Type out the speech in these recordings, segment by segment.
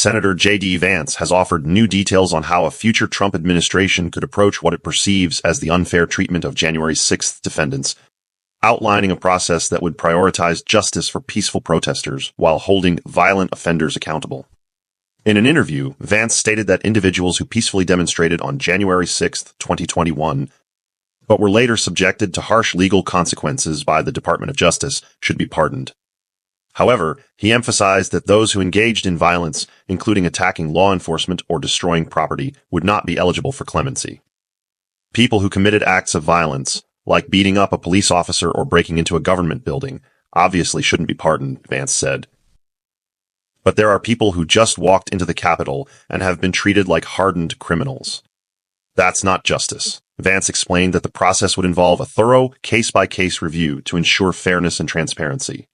Senator J.D. Vance has offered new details on how a future Trump administration could approach what it perceives as the unfair treatment of January 6th defendants, outlining a process that would prioritize justice for peaceful protesters while holding violent offenders accountable. In an interview, Vance stated that individuals who peacefully demonstrated on January 6, 2021, but were later subjected to harsh legal consequences by the Department of Justice should be pardoned. However, he emphasized that those who engaged in violence, including attacking law enforcement or destroying property, would not be eligible for clemency. People who committed acts of violence, like beating up a police officer or breaking into a government building, obviously shouldn't be pardoned, Vance said. But there are people who just walked into the Capitol and have been treated like hardened criminals. That's not justice. Vance explained that the process would involve a thorough, case-by-case review to ensure fairness and transparency.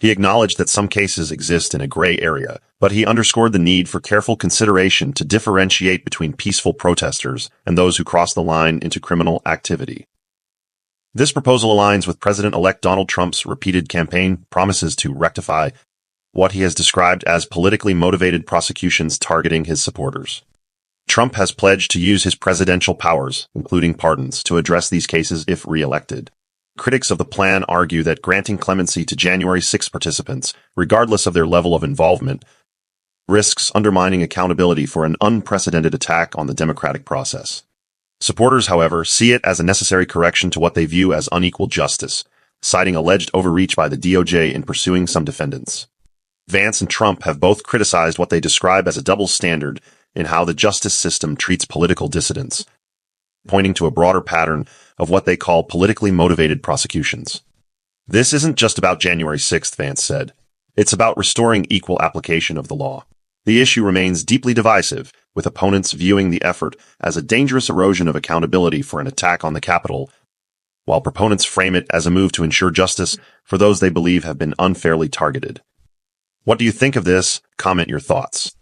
He acknowledged that some cases exist in a gray area, but he underscored the need for careful consideration to differentiate between peaceful protesters and those who cross the line into criminal activity. This proposal aligns with President-elect Donald Trump's repeated campaign promises to rectify what he has described as politically motivated prosecutions targeting his supporters. Trump has pledged to use his presidential powers, including pardons, to address these cases if re-elected. Critics of the plan argue that granting clemency to January 6 participants, regardless of their level of involvement, risks undermining accountability for an unprecedented attack on the democratic process. Supporters, however, see it as a necessary correction to what they view as unequal justice, citing alleged overreach by the DOJ in pursuing some defendants. Vance and Trump have both criticized what they describe as a double standard in how the justice system treats political dissidents, pointing to a broader pattern of what they call politically motivated prosecutions. This isn't just about January 6th, Vance said. It's about restoring equal application of the law. The issue remains deeply divisive, with opponents viewing the effort as a dangerous erosion of accountability for an attack on the Capitol, while proponents frame it as a move to ensure justice for those they believe have been unfairly targeted. What do you think of this? Comment your thoughts.